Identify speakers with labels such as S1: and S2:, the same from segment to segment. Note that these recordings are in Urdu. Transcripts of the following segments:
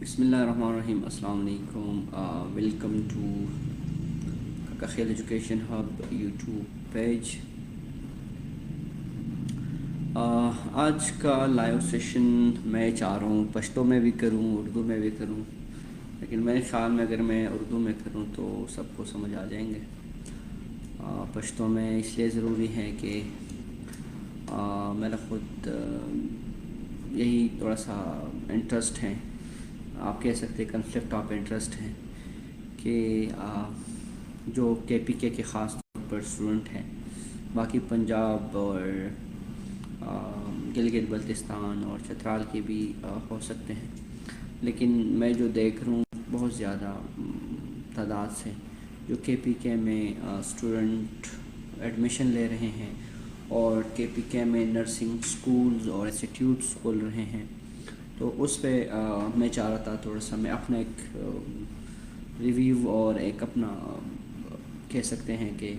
S1: بسم اللہ الرحمن الرحیم. السلام علیکم. Welcome to Kaka Khel education hub YouTube page. آج کا لائیو سیشن میں چاہ رہا ہوں پشتو میں بھی کروں اردو میں بھی کروں، لیکن میرے خیال میں اگر میں اردو میں کروں تو سب کو سمجھ آ جائیں گے. پشتو میں اس لیے ضروری ہے کہ میرا خود یہی تھوڑا سا انٹرسٹ ہے، آپ کہہ سکتے کنفلکٹ آف انٹرسٹ ہے کہ جو کے پی کے خاص طور پر اسٹوڈنٹ ہیں، باقی پنجاب اور گلگت بلتستان اور چترال کے بھی ہو سکتے ہیں، لیکن میں جو دیکھ رہا ہوں بہت زیادہ تعداد سے جو کے پی کے میں اسٹوڈنٹ ایڈمیشن لے رہے ہیں اور کے پی کے میں نرسنگ سکولز اور انسٹیٹیوٹس کھول رہے ہیں. تو اس پہ میں چاہ رہا تھا تھوڑا سا میں اپنا ایک ریویو اور ایک اپنا کہہ سکتے ہیں کہ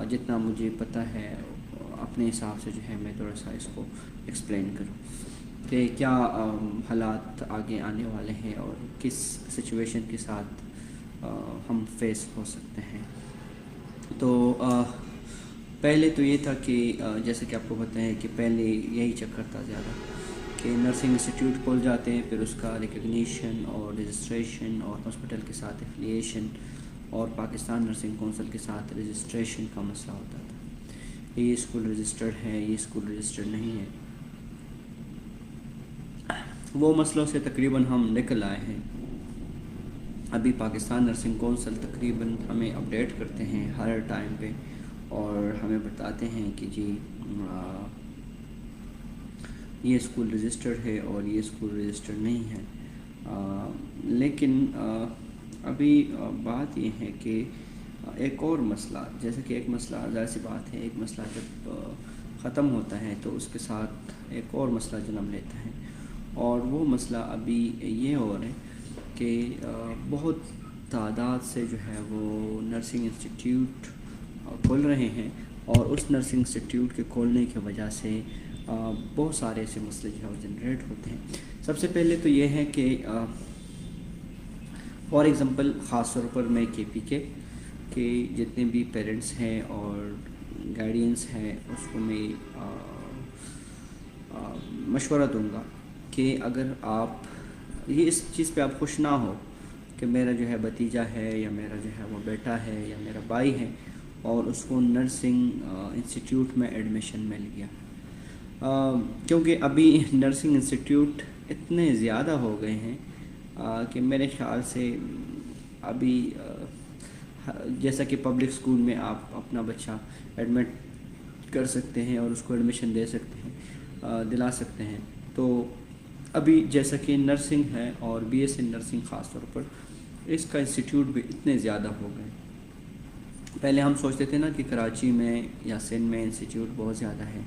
S1: جتنا مجھے پتہ ہے اپنے حساب سے جو ہے میں تھوڑا سا اس کو ایکسپلین کروں کہ کیا حالات آگے آنے والے ہیں اور کس سچویشن کے ساتھ ہم فیس ہو سکتے ہیں. تو پہلے تو یہ تھا کہ جیسے کہ آپ کو پتہ ہے کہ پہلے یہی چکر تھا زیادہ کہ نرسنگ انسٹیٹیوٹ کھول جاتے ہیں، پھر اس کا ریکگنیشن اور رجسٹریشن اور ہاسپٹل کے ساتھ ایفیلیشن اور پاکستان نرسنگ کونسل کے ساتھ رجسٹریشن کا مسئلہ ہوتا تھا. یہ اسکول رجسٹرڈ ہے، یہ اسکول رجسٹرڈ نہیں ہے. وہ مسئلوں سے تقریباً ہم نکل آئے ہیں. ابھی پاکستان نرسنگ کونسل تقریباً ہمیں اپڈیٹ کرتے ہیں ہر ٹائم پہ اور ہمیں بتاتے ہیں کہ جی یہ اسکول رجسٹرڈ ہے اور یہ اسکول رجسٹرڈ نہیں ہے. لیکن ابھی بات یہ ہے کہ ایک اور مسئلہ، جیسے کہ ایک مسئلہ ظاہر سی بات ہے، ایک مسئلہ جب ختم ہوتا ہے تو اس کے ساتھ ایک اور مسئلہ جنم لیتا ہے، اور وہ مسئلہ ابھی یہ ہو رہا ہے کہ بہت تعداد سے جو ہے وہ نرسنگ انسٹیٹیوٹ کھول رہے ہیں، اور اس نرسنگ انسٹیٹیوٹ کے کھولنے کی وجہ سے بہت سارے ایسے مسئلے جو ہے وہ جنریٹ ہوتے ہیں. سب سے پہلے تو یہ ہے کہ فار ایگزامپل خاص طور پر میں کے پی کے جتنے بھی پیرنٹس ہیں اور گائیڈینس ہیں اس کو میں مشورہ دوں گا کہ اگر آپ یہ اس چیز پہ آپ خوش نہ ہو کہ میرا جو ہے بھتیجا ہے یا میرا جو ہے وہ بیٹا ہے یا میرا بھائی ہے اور اس کو نرسنگ انسٹیٹیوٹ میں ایڈمیشن مل گیا، کیونکہ ابھی نرسنگ انسٹیٹیوٹ اتنے زیادہ ہو گئے ہیں کہ میرے خیال سے ابھی جیسا کہ پبلک اسکول میں آپ اپنا بچہ ایڈمٹ کر سکتے ہیں اور اس کو ایڈمیشن دے سکتے ہیں، دلا سکتے ہیں، تو ابھی جیسا کہ نرسنگ ہے اور بی ایس سی نرسنگ خاص طور پر اس کا انسٹیٹیوٹ بھی اتنے زیادہ ہو گئے. پہلے ہم سوچتے تھے نا کہ کراچی میں یا سندھ میں انسٹیٹیوٹ بہت زیادہ ہے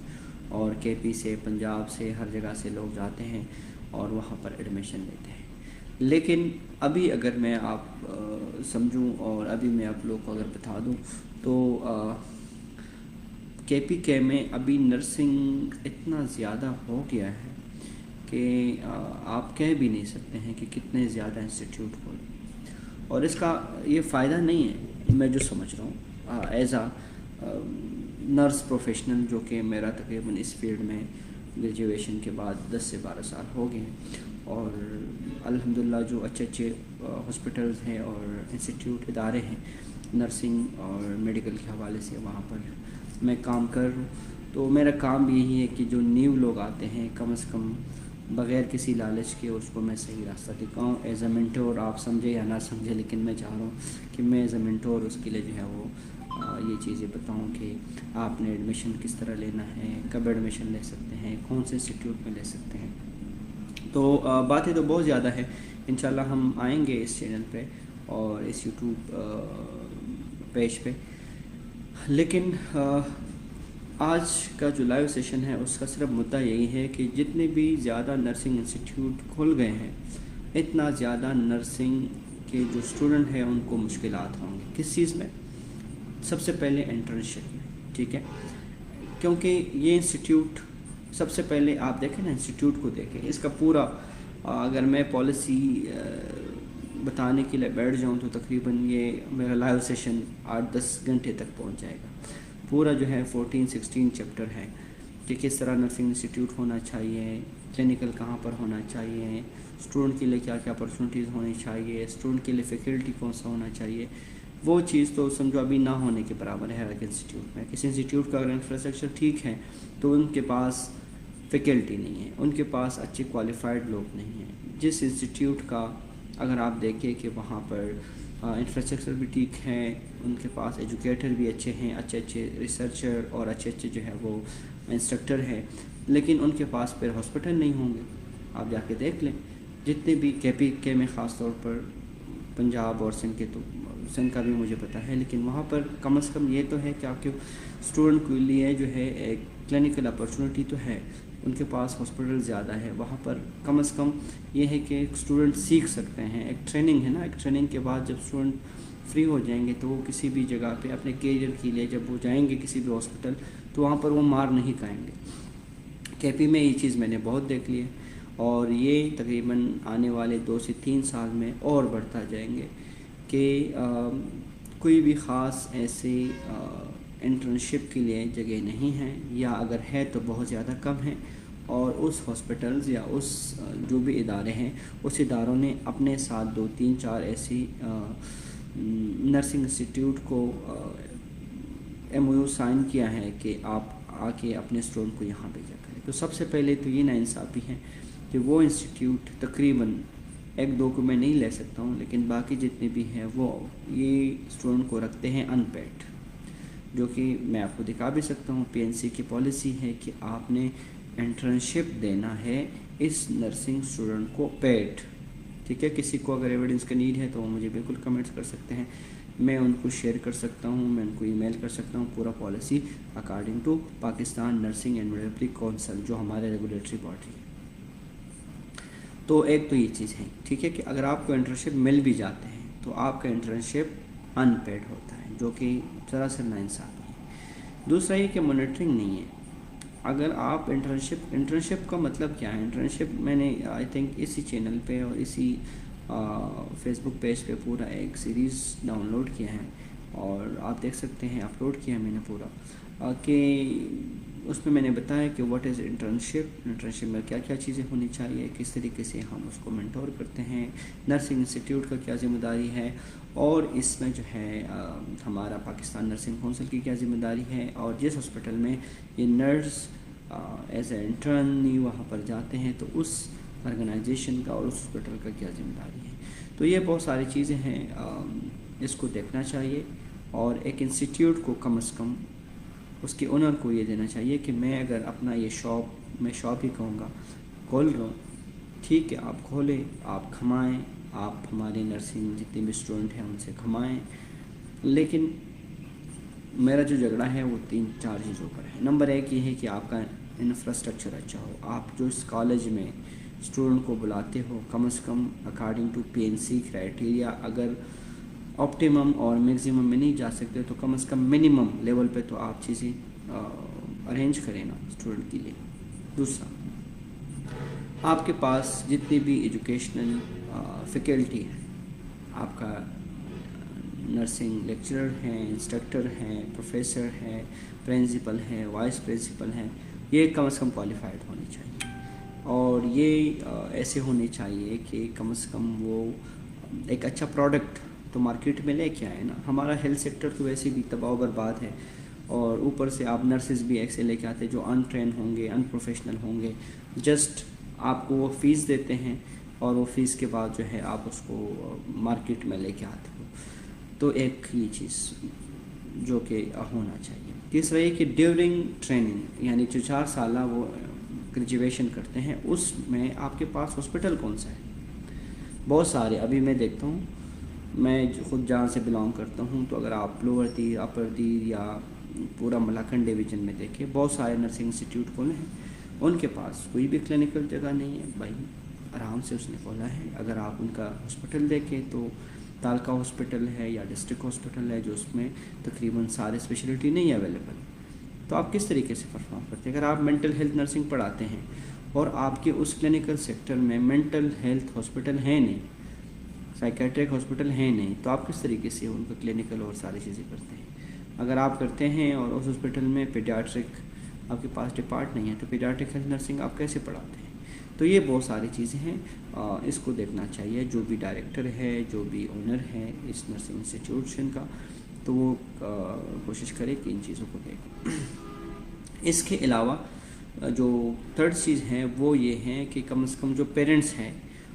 S1: اور کے پی سے پنجاب سے ہر جگہ سے لوگ جاتے ہیں اور وہاں پر ایڈمیشن لیتے ہیں. لیکن ابھی اگر میں آپ سمجھوں اور ابھی میں آپ لوگ کو اگر بتا دوں تو کے پی کے میں ابھی نرسنگ اتنا زیادہ ہو گیا ہے کہ آپ کہہ بھی نہیں سکتے ہیں کہ کتنے زیادہ انسٹیٹیوٹ کھولے. اور اس کا یہ فائدہ نہیں ہے، میں جو سمجھ رہا ہوں ایز نرس پروفیشنل، جو کہ میرا تقریباً اس فیلڈ میں گریجویشن کے بعد 10 سے 12 سال ہو گئے ہیں، اور الحمدللہ جو اچھے اچھے ہاسپٹلز ہیں اور انسٹیٹیوٹ ادارے ہیں نرسنگ اور میڈیکل کے حوالے سے وہاں پر میں کام کر رہا ہوں. تو میرا کام بھی یہی ہے کہ جو نیو لوگ آتے ہیں کم از کم بغیر کسی لالچ کے اس کو میں صحیح راستہ دکھاؤں. ایز اے مینٹور، آپ سمجھے یا نہ سمجھے، لیکن میں چاہ رہا ہوں کہ میں ایز اے مینٹور اس کے لیے جو ہے وہ یہ چیزیں بتاؤں کہ آپ نے ایڈمیشن کس طرح لینا ہے، کب ایڈمیشن لے سکتے ہیں، کون سے انسٹیٹیوٹ میں لے سکتے ہیں. تو باتیں تو بہت زیادہ ہے، انشاءاللہ ہم آئیں گے اس چینل پہ اور اس یوٹیوب پیج پہ. لیکن آج کا جو لائیو سیشن ہے اس کا صرف مدعا یہی ہے کہ جتنے بھی زیادہ نرسنگ انسٹیٹیوٹ کھل گئے ہیں اتنا زیادہ نرسنگ کے جو اسٹوڈنٹ ہیں ان کو مشکلات ہوں گے. کس چیز میں؟ سب سے پہلے انٹرنشپ میں، ٹھیک ہے، کیونکہ یہ انسٹیٹیوٹ سب سے پہلے آپ دیکھیں نا، انسٹیٹیوٹ کو دیکھیں، اس کا پورا اگر میں پالیسی بتانے کے لیے بیٹھ جاؤں تو تقریباً یہ میرا لائیو سیشن 8-10 گھنٹے تک پہنچ جائے گا. پورا جو ہے 14-16 چیپٹر ہے کہ کس طرح نرسنگ انسٹیٹیوٹ ہونا چاہیے، کلینیکل کہاں پر ہونا چاہیے، اسٹوڈنٹ کے لیے کیا کیا اپرچونیٹیز ہونی چاہیے، اسٹوڈنٹ کے لیے فیکلٹی کون سا ہونا چاہیے. وہ چیز تو سمجھو ابھی نہ ہونے کے برابر ہے ہر ایک انسٹیٹیوٹ میں. کسی انسٹیٹیوٹ کا اگر انفراسٹرکچر ٹھیک ہے تو ان کے پاس فیکلٹی نہیں ہے، ان کے پاس اچھے کوالیفائڈ لوگ نہیں ہیں. جس انسٹیٹیوٹ کا اگر آپ دیکھیں کہ وہاں پر انفراسٹرکچر بھی ٹھیک ہے، ان کے پاس ایجوکیٹر بھی اچھے ہیں، اچھے ریسرچر اور اچھے جو ہے وہ انسٹرکٹر ہے، لیکن ان کے پاس پھر ہاسپٹل نہیں ہوں گے. آپ جا کے دیکھ لیں جتنے بھی کے میں خاص طور پر پنجاب اور سندھ کے، تو سندھ کا بھی مجھے پتہ ہے، لیکن وہاں پر کم از کم یہ تو ہے کہ آپ کے اسٹوڈنٹ کے لیے جو ہے ایک کلینکل اپرچونیٹی تو ہے، ان کے پاس ہاسپٹل زیادہ ہے. وہاں پر کم از کم یہ ہے کہ ایک اسٹوڈنٹ سیکھ سکتے ہیں. ایک ٹریننگ ہے نا، ایک ٹریننگ کے بعد جب اسٹوڈنٹ فری ہو جائیں گے تو وہ کسی بھی جگہ پہ اپنے کیریئر کے لیے جب وہ جائیں گے کسی بھی ہاسپٹل تو وہاں پر وہ مار نہیں کھائیں گے. کے پی میں یہ چیز میں نے بہت دیکھ لی ہے، اور یہ تقریباً آنے والے 2 سے 3 سال میں اور بڑھتا جائیں گے کہ کوئی بھی خاص ایسے انٹرنشپ کے لیے جگہ نہیں ہے، یا اگر ہے تو بہت زیادہ کم ہے. اور اس ہاسپٹلز یا اس جو بھی ادارے ہیں اس اداروں نے اپنے ساتھ 2-3-4 ایسی نرسنگ انسٹیٹیوٹ کو ایم او یو سائن کیا ہے کہ آپ آ کے اپنے اسٹوڈنٹ کو یہاں بھیجا کریں. تو سب سے پہلے تو یہ ناانصافی ہے کہ وہ انسٹیٹیوٹ تقریباً 1-2 کو میں نہیں لے سکتا ہوں، لیکن باقی جتنے بھی ہیں وہ یہ اسٹوڈنٹ کو رکھتے ہیں ان پیڈ، جو کہ میں آپ کو دکھا بھی سکتا ہوں. پی این سی کی پالیسی ہے کہ آپ نے انٹرنشپ دینا ہے اس نرسنگ اسٹوڈنٹ کو پیڈ. ٹھیک ہے، کسی کو اگر ایویڈنس کا نیڈ ہے تو وہ مجھے بالکل کمنٹس کر سکتے ہیں، میں ان کو شیئر کر سکتا ہوں، میں ان کو ای میل کر سکتا ہوں. پورا policy according to Pakistan nursing and medical council جو ہمارے ریگولیٹری باڈی ہے. تو ایک تو یہ چیز ہے، ٹھیک ہے، کہ اگر آپ کو انٹرنشپ مل بھی جاتے ہیں تو آپ کا انٹرنشپ ان پیڈ ہوتا ہے، جو کہ سراسر ناانصافی ہے. دوسرا یہ کہ مانیٹرنگ نہیں ہے. اگر آپ انٹرنشپ کا مطلب کیا ہے؟ انٹرنشپ میں نے آئی تھنک اسی چینل پہ اور اسی فیس بک پیج پہ پورا ایک سیریز ڈاؤن لوڈ کیا ہے، اور آپ دیکھ سکتے ہیں اپلوڈ کیا ہے میں نے پورا، کہ اس میں نے بتایا کہ واٹ از انٹرنشپ میں کیا کیا چیزیں ہونی چاہیے، کس طریقے سے ہم اس کو مینٹور کرتے ہیں، نرسنگ انسٹیٹیوٹ کا کیا ذمہ داری ہے، اور اس میں جو ہے ہمارا پاکستان نرسنگ کونسل کی کیا ذمہ داری ہے، اور جس ہاسپٹل میں یہ نرس ایز اے انٹرن وہاں پر جاتے ہیں تو اس آرگنائزیشن کا اور اس ہاسپٹل کا کیا ذمہ داری ہے. تو یہ بہت ساری چیزیں ہیں، اس کو دیکھنا چاہیے. اور ایک انسٹیٹیوٹ کو کم از کم اس کے اونر کو یہ دینا چاہیے کہ میں اگر اپنا یہ میں شاپ ہی کہوں گا کھول رہا ہوں، ٹھیک ہے، آپ کھولیں، آپ کھمائیں، آپ ہماری نرسنگ جتنے بھی اسٹوڈنٹ ہیں ان سے کھمائیں، لیکن میرا جو جھگڑا ہے وہ 3-4 چیزوں پر ہے. نمبر 1 یہ ہے کہ آپ کا انفراسٹرکچر اچھا ہو. آپ جو اس کالج میں اسٹوڈنٹ کو بلاتے ہو کم از کم according to P N C criteria, اگر آپٹیمم اور میگزیمم میں نہیں جا سکتے تو کم از کم منیمم لیول پہ تو آپ چیزیں ارینج کریں نا اسٹوڈنٹ کے لیے. دوسرا، آپ کے پاس جتنی بھی ایجوکیشنل فیکلٹی ہے، آپ کا نرسنگ لیکچرر ہیں، انسٹرکٹر ہیں، پروفیسر ہیں، پرنسپل ہیں، وائس پرنسپل ہیں، یہ کم از کم کوالیفائڈ ہونے چاہیے. اور یہ ایسے ہونے چاہیے کہ کم از کم وہ ایک اچھا پروڈکٹ تو مارکیٹ میں لے کے آئے نا. ہمارا ہیلتھ سیکٹر تو ویسے بھی تباہ و برباد ہے، اور اوپر سے آپ نرسز بھی ایسے لے کے آتے جو ان ٹرین ہوں گے، ان پروفیشنل ہوں گے. جسٹ آپ کو وہ فیس دیتے ہیں اور وہ فیس کے بعد جو ہے آپ اس کو مارکیٹ میں لے کے آتے ہو. تو ایک یہ چیز جو کہ ہونا چاہیے. تیسرا یہ کہ ڈیورنگ ٹریننگ، یعنی جو 4 سالہ وہ گریجویشن کرتے ہیں اس میں آپ کے پاس ہاسپٹل کون سا ہے؟ بہت سارے. ابھی میں دیکھتا ہوں، میں خود جہاں سے بلانگ کرتا ہوں، تو اگر آپ لوور دیر، اپر دیر یا پورا ملاکنڈ ڈویژن میں دیکھیں، بہت سارے نرسنگ انسٹیٹیوٹ کھولے ہیں، ان کے پاس کوئی بھی کلینکل جگہ نہیں ہے. بھائی آرام سے اس نے کھولا ہے. اگر آپ ان کا ہاسپٹل دیکھیں تو تالکہ ہاسپٹل ہے یا ڈسٹرکٹ ہاسپٹل ہے، جو اس میں تقریباً سارے اسپیشلٹی نہیں اویلیبل. تو آپ کس طریقے سے پرفارم کرتے ہیں؟ اگر آپ مینٹل ہیلتھ نرسنگ پڑھاتے ہیں اور آپ کے اس کلینکل سیکٹر میں مینٹل ہیلتھ ہاسپٹل ہے نہیں، سائیکیٹرک ہاسپٹل ہے نہیں، تو آپ کس طریقے سے ان کا کلینکل اور ساری چیزیں کرتے ہیں؟ اگر آپ کرتے ہیں اور اس ہاسپٹل میں پیڈیاٹرک آپ کے پاس ڈپارٹ نہیں ہے تو پیڈیاٹرک ہیلتھ نرسنگ آپ کیسے پڑھاتے ہیں؟ تو یہ بہت ساری چیزیں ہیں، اس کو دیکھنا چاہیے جو بھی ڈائریکٹر ہے، جو بھی اونر ہے اس نرسنگ انسٹیٹیوشن کا، تو وہ کوشش کرے کہ ان چیزوں کو دیکھیں۔ اس کے علاوہ جو تھرڈ چیز ہے وہ یہ ہے کہ کم از کم جو پیرنٹس ہیں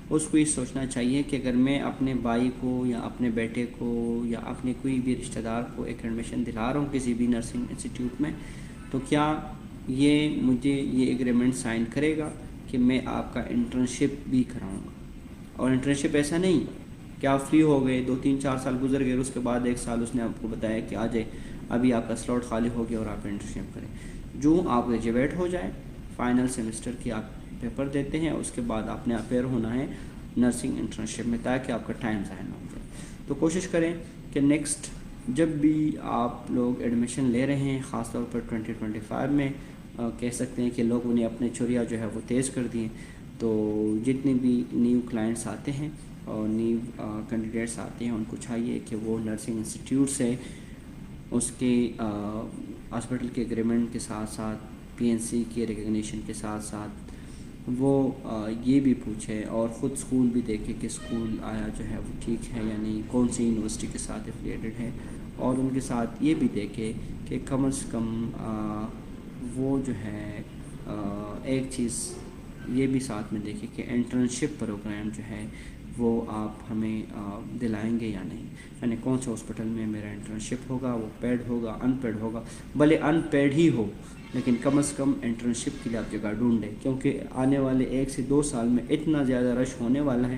S1: اس کو یہ سوچنا چاہیے کہ اگر میں اپنے بھائی کو یا اپنے بیٹے کو یا اپنے کوئی بھی رشتہ دار کو ایک ایڈمیشن دلا رہا ہوں کسی بھی نرسنگ انسٹیٹیوٹ میں، تو کیا یہ مجھے یہ ایگریمنٹ سائن کرے گا کہ میں آپ کا انٹرنشپ بھی کراؤں گا؟ اور انٹرنشپ ایسا نہیں کہ آپ فری ہو گئے، 2-3-4 سال گزر گئے، اس کے بعد 1 سال اس نے آپ کو بتایا کہ آ جائے ابھی آپ کا سلاٹ خالی ہو گیا اور آپ انٹرنشپ کریں۔ جو آپ گریجویٹ ہو جائیں، فائنل سیمسٹر کی آپ پیپر دیتے ہیں، اس کے بعد آپ نے اپیئر ہونا ہے نرسنگ انٹرنشپ میں تاکہ آپ کا ٹائم ضائع نہ ہو جائے۔ تو کوشش کریں کہ نیکسٹ جب بھی آپ لوگ ایڈمیشن لے رہے ہیں، خاص طور پر 2025 میں کہہ سکتے ہیں کہ لوگوں نے اپنے چوریا جو ہے وہ تیز کر دیے، تو جتنے بھی نیو کلائنٹس آتے ہیں اور نیو کینڈیڈیٹس آتے ہیں ان کو چاہیے کہ وہ نرسنگ انسٹیٹیوٹ سے اس کے ہاسپٹل کے ایگریمنٹ کے ساتھ ساتھ پی این سی کے ریکگنیشن کے ساتھ ساتھ وہ یہ بھی پوچھے اور خود اسکول بھی دیکھے کہ اسکول آیا جو ہے وہ ٹھیک ہے یا نہیں، کون سی یونیورسٹی کے ساتھ ایفیلیٹڈ ہے، اور ان کے ساتھ یہ بھی دیکھے کہ کم از کم وہ جو ہے ایک چیز یہ بھی ساتھ میں دیکھے کہ انٹرنشپ پروگرام جو ہے وہ آپ ہمیں دلائیں گے یا نہیں، یعنی کون سے ہاسپٹل میں میرا انٹرنشپ ہوگا، وہ پیڈ ہوگا ان پیڈ ہوگا، بھلے ان پیڈ ہی ہو لیکن کم از کم انٹرنشپ کے لیے آپ جگہ ڈھونڈیں، کیونکہ آنے والے 1 سے 2 سال میں اتنا زیادہ رش ہونے والا ہے۔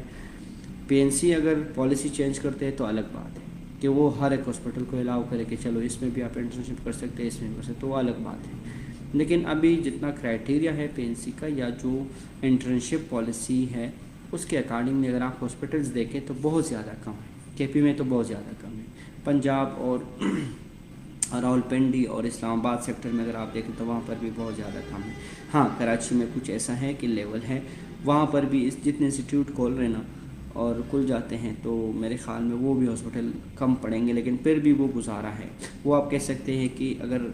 S1: پی این سی اگر پالیسی چینج کرتے ہیں تو الگ بات ہے کہ وہ ہر ایک ہاسپٹل کو الاؤ کرے کہ چلو اس میں بھی آپ انٹرنشپ کر سکتے ہیں، اس میں بھی کر سکتے، تو وہ الگ بات ہے۔ لیکن ابھی جتنا کرائٹیریا ہے پی این سی کا یا جو انٹرنشپ پالیسی ہے اس کے اکارڈنگ میں اگر آپ ہاسپٹلز دیکھیں تو بہت زیادہ کم ہے، کے پی میں تو بہت زیادہ کم ہے، پنجاب اور راولپنڈی اور اسلام آباد سیکٹر میں اگر آپ دیکھیں تو وہاں پر بھی بہت زیادہ کم ہے۔ ہاں کراچی میں کچھ ایسا ہے کہ لیول ہے، وہاں پر بھی جتنے انسٹیٹیوٹ کھول رہے ہیں نا اور کھل جاتے ہیں تو میرے خیال میں وہ بھی ہاسپٹل کم پڑیں گے، لیکن پھر بھی وہ گزارا ہے۔ وہ آپ کہہ سکتے ہیں کہ اگر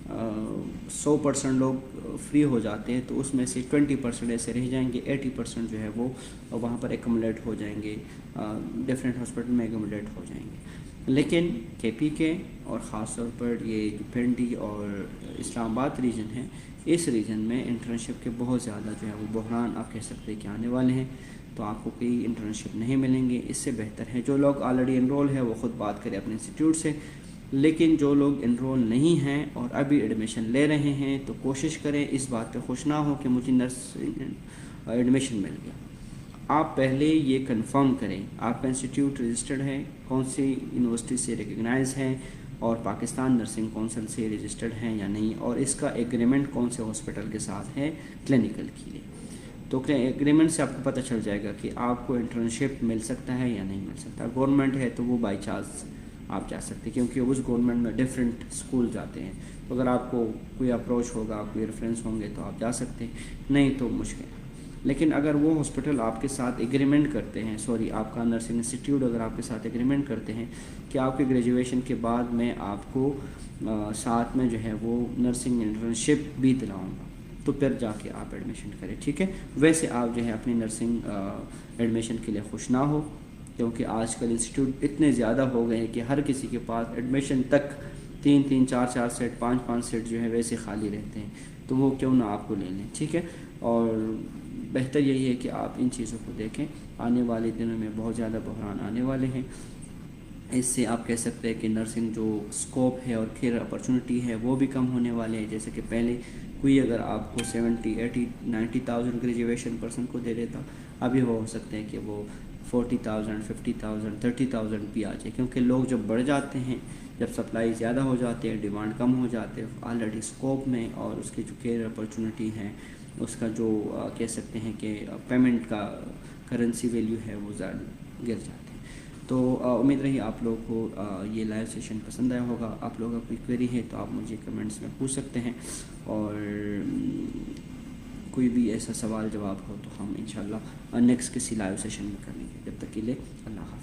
S1: 100% لوگ فری ہو جاتے ہیں تو اس میں سے 20% ایسے رہ جائیں گے، 80% جو ہے وہ وہاں پر ایکومولیٹ ہو جائیں گے، ڈفرینٹ ہاسپٹل میں ایکومولیٹ ہو جائیں گے۔ لیکن کے پی کے اور خاص طور پر یہ جو پنڈی اور اسلام آباد ریجن ہے، اس ریجن میں انٹرنشپ کے بہت زیادہ جو ہے وہ بحران آپ کہہ سکتے ہیں کہ آنے والے ہیں، تو آپ کو کوئی انٹرنشپ نہیں ملیں گے۔ اس سے بہتر ہے جو لوگ آلریڈی انرول ہے وہ خود بات کریں اپنے انسٹیٹیوٹ سے، لیکن جو لوگ انرول نہیں ہیں اور ابھی ایڈمیشن لے رہے ہیں تو کوشش کریں اس بات پہ خوش نہ ہو کہ مجھے نرسنگ ایڈمیشن مل گیا۔ آپ پہلے یہ کنفرم کریں آپ کا انسٹیٹیوٹ رجسٹرڈ ہے، کون سی یونیورسٹی سے ریکگنائز ہے اور پاکستان نرسنگ کونسل سے رجسٹرڈ ہیں یا نہیں، اور اس کا ایگریمنٹ کون سے ہاسپٹل کے ساتھ ہے کلینکل کے لیے۔ تو ایگریمنٹ سے آپ کو پتہ چل جائے گا کہ آپ کو انٹرنشپ مل سکتا ہے یا نہیں مل سکتا۔ گورنمنٹ ہے تو وہ بائی چانس آپ جا سکتے ہیں کیونکہ اس گورنمنٹ میں ڈفرینٹ اسکول جاتے ہیں، تو اگر آپ کو کوئی اپروچ ہوگا، کوئی ریفرنس ہوں گے تو آپ جا سکتے ہیں، نہیں تو مشکل ہے۔ لیکن اگر وہ ہاسپٹل آپ کے ساتھ ایگریمنٹ کرتے ہیں، آپ کا نرسنگ انسٹیٹیوٹ اگر آپ کے ساتھ ایگریمنٹ کرتے ہیں کہ آپ کے گریجویشن کے بعد میں آپ کو ساتھ میں جو ہے وہ نرسنگ انٹرنشپ بھی دلاؤں گا، تو پھر جا کے آپ ایڈمیشن کریں، ٹھیک ہے۔ ویسے آپ جو ہے اپنی نرسنگ ایڈمیشن کے لیے خوش نہ ہو، کیونکہ آج کل انسٹیٹیوٹ اتنے زیادہ ہو گئے ہیں کہ ہر کسی کے پاس ایڈمیشن تک 3-3 4-4 سیٹ 5-5 سیٹ جو ہے ویسے خالی رہتے ہیں، تو وہ کیوں نہ آپ کو لے لیں، ٹھیک ہے۔ اور بہتر یہی ہے کہ آپ ان چیزوں کو دیکھیں، آنے والے دنوں میں بہت زیادہ بحران آنے والے ہیں، اس سے آپ کہہ سکتے ہیں کہ نرسنگ جو اسکوپ ہے اور کیریئر اپرچونٹی ہے وہ بھی کم ہونے والے ہیں۔ جیسے کہ پہلے کوئی اگر آپ کو 70-80-90,000 گریجویشن پرسن کو دے دیتا، ابھی وہ ہو سکتے ہیں کہ وہ 40,000 50,000 30,000 بھی آ جائے، کیونکہ لوگ جب بڑھ جاتے ہیں، جب سپلائی زیادہ ہو جاتے ہیں، ڈیمانڈ کم ہو جاتے ہیں آلریڈی اسکوپ میں، اور اس کی جو کیریئر اپرچونٹی ہے، اس کا جو کہہ سکتے ہیں کہ پیمنٹ کا کرنسی ویلیو ہے وہ زیادہ گر جاتے ہیں۔ تو امید رہی آپ لوگوں کو یہ لائیو سیشن پسند آیا ہوگا۔ آپ لوگوں کا کوئی کویری ہے تو آپ مجھے کمنٹس میں پوچھ سکتے ہیں، اور کوئی بھی ایسا سوال جواب ہو تو ہم انشاءاللہ نیکسٹ کسی لائیو سیشن میں کریں گے. جب تک کے لیے اللہ حافظ.